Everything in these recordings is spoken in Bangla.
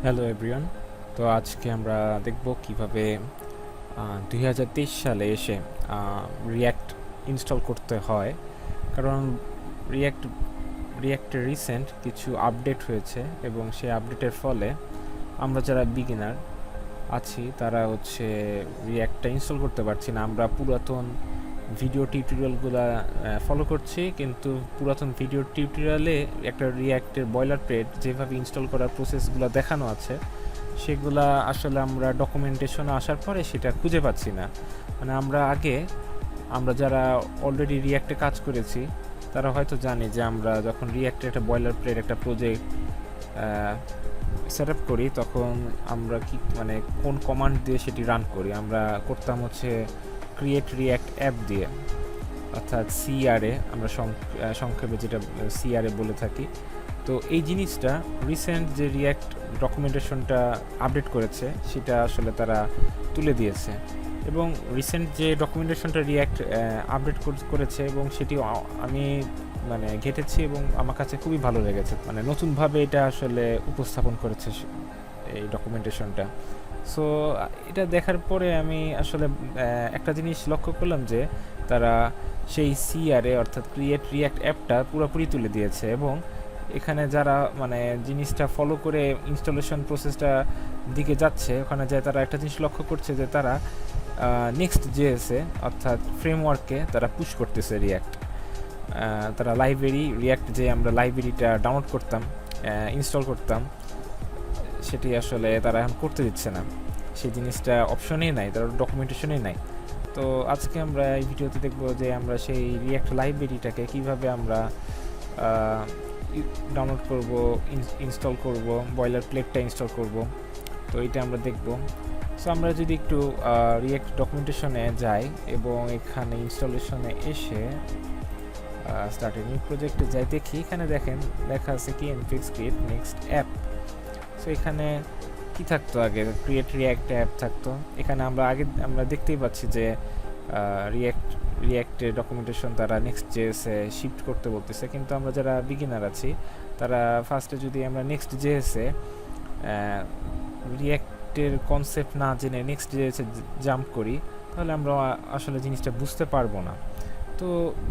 Hello everyone. তো আজকে আমরা দেখব কিভাবে 2023 সালে এসে রিয়্যাক্ট ইনস্টল করতে হয়। কারণ রিয়্যাক্ট রিয়্যাক্টের রিসেন্ট কিছু আপডেট হয়েছে এবং সেই আপডেটের ফলে আমরা যারা বিগিনার আছি তারা হচ্ছে রিয়্যাক্টটা ইনস্টল করতে পারছি না। আমরা পুরাতন ভিডিও টিউটোরিয়ালগুলো ফলো করছি, কিন্তু পুরাতন ভিডিও টিউটোরিয়ালে একটা রিয়্যাক্টের বয়লার প্লেট যেভাবে ইনস্টল করার প্রসেসগুলো দেখানো আছে সেগুলা আসলে আমরা ডকুমেন্টেশনে আসার পরে সেটা খুঁজে পাচ্ছি না। মানে আমরা যারা অলরেডি রিয়্যাক্টে কাজ করেছি তারা হয়তো জানে যে আমরা যখন রিয়্যাক্টে একটা বয়লার প্লেট একটা প্রজেক্ট সেট আপ করি তখন আমরা কোন কমান্ড দিয়ে সেটি রান করি। আমরা করতাম হচ্ছে ক্রিয়েট রিয়্যাক্ট অ্যাপ দিয়ে, অর্থাৎ সিআরএ আমরা সংক্ষেপে যেটা সিআরএ বলে থাকি। তো এই জিনিসটা রিসেন্ট যে রিয়্যাক্ট ডকুমেন্টেশনটা আপডেট করেছে সেটা আসলে তারা তুলে দিয়েছে, এবং রিসেন্ট যে ডকুমেন্টেশনটা রিয়্যাক্ট আপডেট করেছে এবং সেটি আমি ঘেটেছি এবং আমার কাছে খুবই ভালো লেগেছে। নতুনভাবে এটা আসলে উপস্থাপন করেছে এই ডকুমেন্টেশনটা। সো এটা দেখার পরে আমি আসলে একটা জিনিস লক্ষ্য করলাম যে তারা সেই সিআরএ অর্থাৎ ক্রিয়েট রিয়্যাক্ট অ্যাপটা পুরোপুরি তুলে দিয়েছে, এবং এখানে যারা জিনিসটা ফলো করে ইনস্টলেশন প্রসেসটা দিকে যাচ্ছে ওখানে যায় তারা একটা জিনিস লক্ষ্য করছে যে তারা নেক্সট জেএসএ অর্থাৎ ফ্রেমওয়ার্ককে তারা পুশ করতেছে রিয়্যাক্ট। তারা রিয়্যাক্ট যে আমরা লাইব্রেরিটা ডাউনলোড করতাম, ইনস্টল করতাম, সেটি আসলে তারা এখন করতে দিচ্ছে না। সেই জিনিসটা অপশনেই নাই, তার ডকুমেন্টেশনেই নাই। তো আজকে আমরা এই ভিডিওতে দেখব যে আমরা সেই রিয়্যাক্ট লাইব্রেরিটাকে কিভাবে আমরা ডাউনলোড করব, ইনস্টল করব, বয়লার প্লেটটা ইনস্টল করব। তো এটা আমরা দেখব। সো আমরা যদি একটু রিয়্যাক্ট ডকুমেন্টেশনে যাই এবং এখানে ইনস্টলেশনে এসে স্টার্ট নিউ প্রজেক্টে যাই, দেখি এখানে দেখেন লেখা আছে কি এনফিক্স ক্রিয়েট নেক্সট অ্যাপ। সো এখানে কি থাকতো, আগে ক্রিয়েট রিয়্যাক্ট অ্যাপ থাকতো। এখানে আমরা দেখতেই পাচ্ছি যে রিয়্যাক্টের ডকুমেন্টেশন তারা নেক্সট জেএসে শিফট করতে বলতেছে, কিন্তু আমরা যারা বিগিনার আছি তারা ফার্স্টে যদি আমরা নেক্সট জেএসে রিয়্যাক্টের কনসেপ্ট না জেনে নেক্সট জেএসে জাম্প করি তাহলে আমরা আসলে জিনিসটা বুঝতে পারবো না। তো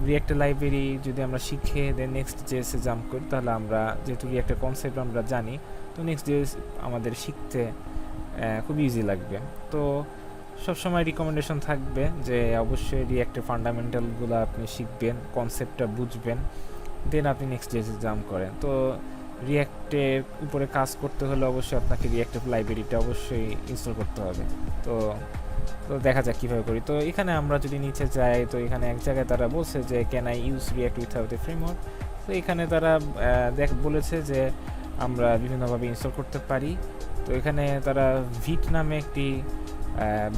রিয়্যাক্টের লাইব্রেরি যদি আমরা শিখে দেন নেক্সট জেএসে জাম্প করি তাহলে আমরা যেহেতু রিয়্যাক্টের কনসেপ্ট আমরা জানি, তো নেক্সট জেএস আমাদের শিখতে খুব ইজি লাগবে। তো সবসময় রিকমেন্ডেশন থাকবে যে অবশ্যই রিয়্যাক্টের ফান্ডামেন্টালগুলো আপনি শিখবেন, কনসেপ্টটা বুঝবেন, দেন আপনি নেক্সট জেএসে জাম্প করেন। তো রিয়্যাক্টের উপরে কাজ করতে হলে অবশ্যই আপনাকে রিয়্যাক্টিভ লাইব্রেরিটা অবশ্যই ইনস্টল করতে হবে। তো তো দেখা যাক কীভাবে করি। তো এখানে আমরা যদি নিচে যাই তো এখানে এক জায়গায় তারা বলছে যে can I use react without A framework. তো এখানে তারা বলেছে যে আমরা বিভিন্নভাবে ইনস্টল করতে পারি। তো এখানে তারা ভিট নামে একটি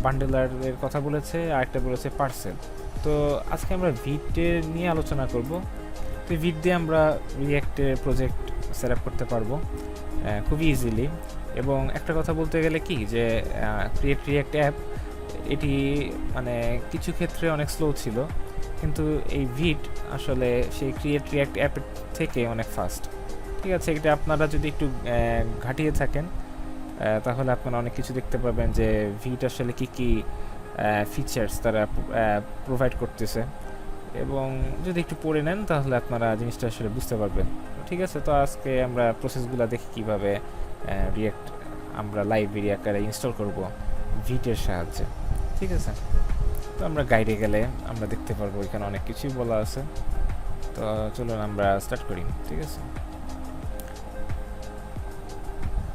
বান্ডেলারের কথা বলেছে, আর একটা বলেছে পার্সেল। তো আজকে আমরা ভিটের নিয়ে আলোচনা করব। তো ভিট দিয়ে আমরা রিয়্যাক্টের প্রজেক্ট সেট আপ করতে পারবো খুবই ইজিলি। এবং একটা কথা বলতে গেলে কি যে ক্রিয়েট রিয়্যাক্ট অ্যাপ এটি কিছু ক্ষেত্রে অনেক স্লো ছিল, কিন্তু এই ভিট আসলে সেই ক্রিয়েট রিয়্যাক্ট অ্যাপের থেকে অনেক ফাস্ট। ঠিক আছে, এটা আপনারা যদি একটু ঘাটিয়ে থাকেন তাহলে আপনারা অনেক কিছু দেখতে পাবেন যে ভিট আসলে কী ফিচার্স তারা প্রোভাইড করতেছে, এবং যদি একটু পড়ে নেন তাহলে আপনারা জিনিসটা আসলে বুঝতে পারবেন। ঠিক আছে, তো আজকে আমরা প্রসেসগুলো দেখি কীভাবে রিয়্যাক্ট আমরা লাইব্রেরি আকারে ইনস্টল করব ভিটের সাহায্যে। ঠিক আছে, তো আমরা গাইডে গেলে আমরা দেখতে পারবো এখানে অনেক কিছুই বলা আছে। তো চলুন আমরা স্টার্ট করি। ঠিক আছে,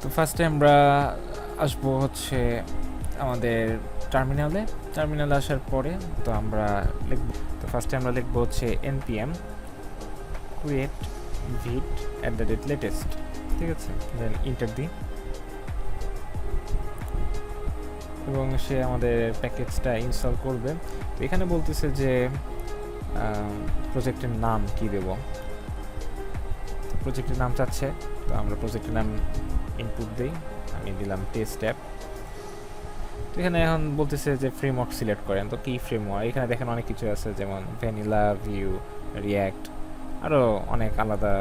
তো ফার্স্টে আমরা আসবো হচ্ছে আমাদের টার্মিনালে আসার পরে তো আমরা ফার্স্টে আমরা লিখবো হচ্ছে npm create vite @latest। ঠিক আছে, দেন ইন্টার দিই এবং সে আমাদের প্যাকেজটা ইনস্টল করবে। তো এখানে বলতেছে যে প্রজেক্টের নাম কি দেব, প্রজেক্টের নাম চাচ্ছে। তো আমরা প্রজেক্টের নাম ইনপুট দিই, আমি দিলাম টেস্ট অ্যাপ। তো এখানে এখন বলতেছে যে ফ্রেমওয়ার্ক সিলেক্ট করেন। তো কি ফ্রেমওয়ার্ক, এখানে দেখেন অনেক কিছু আছে, যেমন ভ্যানিলা, ভিউ, রিয়্যাক্ট, আরও অনেক আলাদা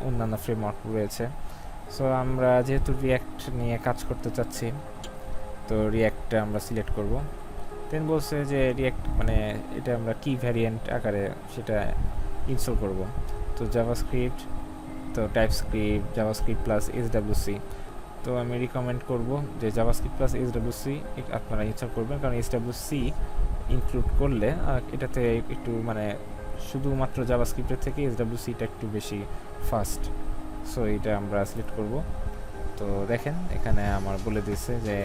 অন্যান্য ফ্রেমওয়ার্ক রয়েছে। সো আমরা যেহেতু রিয়াক্ট নিয়ে কাজ করতে চাচ্ছি, তো রিয়াক্টটা আমরা সিলেক্ট করব। দেন বলছে যে রিয়াক্ট মানে এটা আমরা কি ভ্যারিয়েন্ট আকারে সেটা ইনস্টল করব। তো জাভাস্ক্রিপ্ট, তো টাইপস্ক্রিপ্ট, জাভাস্ক্রিপ্ট প্লাস এসডব্লিউসি। তো আমি রিকমেন্ড করব যে জাভাস্ক্রিপ্ট প্লাস এসডব্লিউসি আপনারা ইনস্টল করবেন, কারণ এসডব্লিউসি ইনক্লুড করলে এটাতে একটু মানে শুধুমাত্র জাভাস্ক্রিপ্টের থেকে এসডব্লিউসিটা একটু বেশি ফাস্ট। সো এটা আমরা সিলেক্ট করব। তো দেখেন এখানে আমার বলে দিয়েছে যে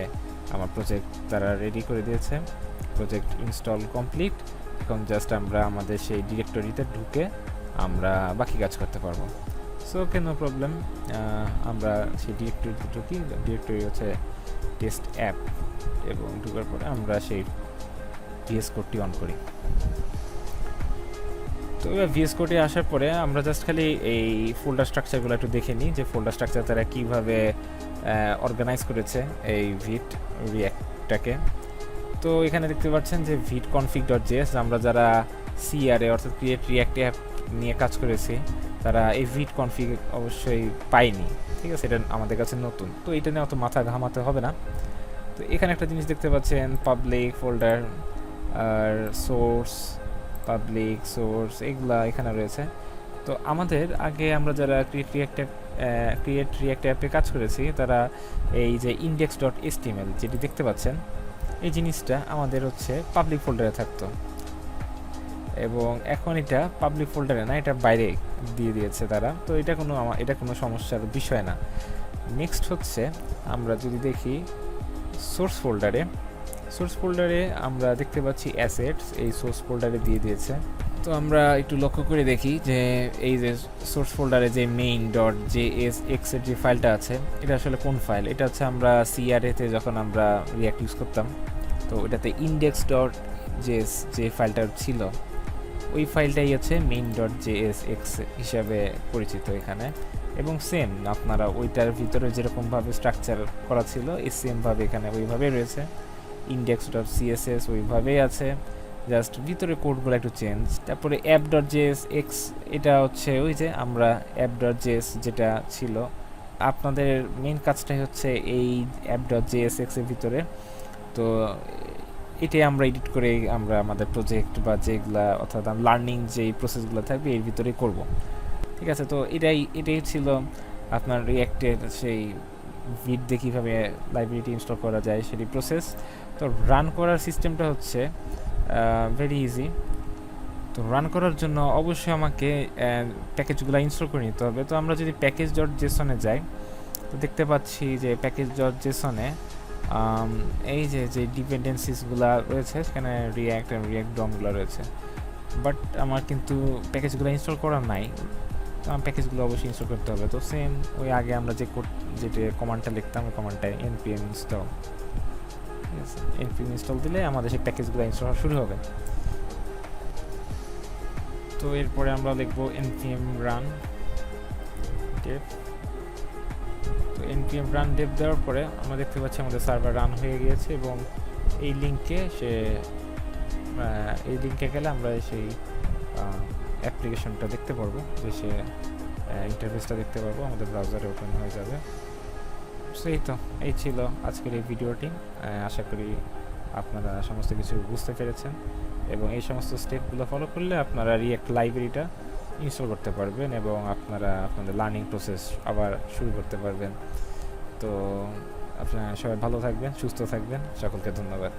আমার প্রজেক্ট তারা রেডি করে দিয়েছে, প্রজেক্ট ইনস্টল কমপ্লিট। এখন জাস্ট আমরা আমাদের সেই ডিরেক্টরিতে ঢুকে আমরা বাকি কাজ করতে পারবো। So okay, no problem. আমরা সেই ডিরেক্টরিতে ঢুকি, ডিরেক্টরি হচ্ছে টেস্ট অ্যাপ, এবং ঢুকার পরে আমরা সেই ভিএস কোডটি অন করি। তো এবার ভিএস কোডে আসার পরে আমরা জাস্ট খালি এই ফোল্ডার স্ট্রাকচারগুলো একটু দেখে নিই যে ফোল্ডার স্ট্রাকচার তারা কীভাবে অর্গানাইজ করেছে এই ভিট রিয়াক্টটাকে। তো এখানে দেখতে পাচ্ছেন যে ভিট config.js, আমরা যারা সিআরএ অর্থাৎ ক্রিয়েট রিয়াক্ট অ্যাপ নিয়ে কাজ করেছি তারা এই ভিট কনফিগ অবশ্যই পাইনি, ঠিক আছে, এটা আমাদের কাছে নতুন, তো এটা নিয়ে অত মাথা ঘামাতে হবে না। তো এখানে একটা জিনিস দেখতে পাচ্ছেন, পাবলিক ফোল্ডার আর সোর্স, পাবলিক সোর্স এগুলা এখানে রয়েছে। তো আমাদের আগে আমরা যারা ক্রিয়েট রিয়াক্ট অ্যাপে কাজ করেছি তারা এই যে index.html যেটি দেখতে পাচ্ছেন এই জিনিসটা আমাদের হচ্ছে পাবলিক ফোল্ডারে থাকতো, এবং এখন এটা পাবলিক ফোল্ডারে না, এটা বাইরে দিয়ে দিয়েছে তারা। তো এটা কোনো সমস্যার বিষয় না। নেক্সট হচ্ছে আমরা যদি দেখি সোর্স ফোল্ডারে আমরা দেখতে পাচ্ছি অ্যাসেটস, এই সোর্স ফোল্ডারে দিয়ে দিয়েছে। তো আমরা একটু লক্ষ্য করে দেখি যে এই যে সোর্স ফোল্ডারে যে main.jsx এর যে ফাইলটা আছে এটা আসলে কোন ফাইল, এটা হচ্ছে আমরা সিআরএতে যখন আমরা রিয়াক্ট ইউজ করতাম তো এটাতে index.js যে ফাইলটা ছিল ওই ফাইলটাই হচ্ছে main.jsx হিসাবে পরিচিত এখানে। এবং সেম আপনারা ওইটার ভিতরে যেরকমভাবে স্ট্রাকচার করা ছিল এই সেমভাবে এখানে ওইভাবেই রয়েছে, index.css ওইভাবেই আছে, জাস্ট ভিতরে কোডগুলো একটু চেঞ্জ। তারপরে app.jsx এটা হচ্ছে ওই যে আমরা app.js যেটা ছিল, আপনাদের মেইন কাজটাই হচ্ছে এই app.jsx এর ভিতরে। তো এটাই আমরা এডিট করে আমরা আমাদের প্রজেক্ট বা যেগুলা অর্থাৎ লার্নিং যেই প্রসেসগুলো থাকবে এর ভিতরেই করব, ঠিক আছে। তো এটাই ছিল আপনার রিয়াক্টের সেই ভিট দিয়ে কীভাবে লাইব্রেরিটি ইনস্টল করা যায় সেটি প্রসেস। তো রান করার সিস্টেমটা হচ্ছে ভেরি ইজি। তো রান করার জন্য অবশ্যই আমাকে প্যাকেজগুলো ইনস্টল করে নিতে হবে। তো আমরা যদি প্যাকেজ.json-এ যাই তো দেখতে পাচ্ছি যে প্যাকেজ.json-এ এই যে ডিপেন্ডেন্সিসগুলো রয়েছে সেখানে রিয়াক্ট এবং রিয়াক্ট ডমগুলো রয়েছে, বাট আমার কিন্তু প্যাকেজগুলো ইনস্টল করা নাই। তো আমার প্যাকেজগুলো অবশ্যই ইনস্টল করতে হবে। তো সেম ওই আগে আমরা যেটা কমান্ডটা লিখতাম ওই কমান্ডটায় npm install, ঠিক আছে, npm install দিলে আমাদের সেই প্যাকেজগুলো ইনস্টল হওয়া শুরু হবে। তো এরপরে আমরা লিখবো npm run dev। তো npm run dev দেওয়ার পরে আমরা দেখতে পাচ্ছি আমাদের সার্ভার রান হয়ে গিয়েছে, এবং এই লিঙ্কে গেলে আমরা সেই অ্যাপ্লিকেশনটা দেখতে পারবো, যে সে ইন্টারফেসটা দেখতে পারবো, আমাদের ব্রাউজারে ওপেন হয়ে যাবে। এই ছিল আজকের এই ভিডিওটি। আশা করি আপনারা সমস্ত কিছু বুঝতে পেরেছেন, এবং এই সমস্ত স্টেপগুলো ফলো করলে আপনারা রিয়াক্ট লাইব্রেরিটা ইনস্টল করতে পারবেন এবং আপনারা আপনাদের লার্নিং প্রসেস আবার শুরু করতে পারবেন। তো আপনারা সবাই ভালো থাকবেন, সুস্থ থাকবেন, সকলকে ধন্যবাদ।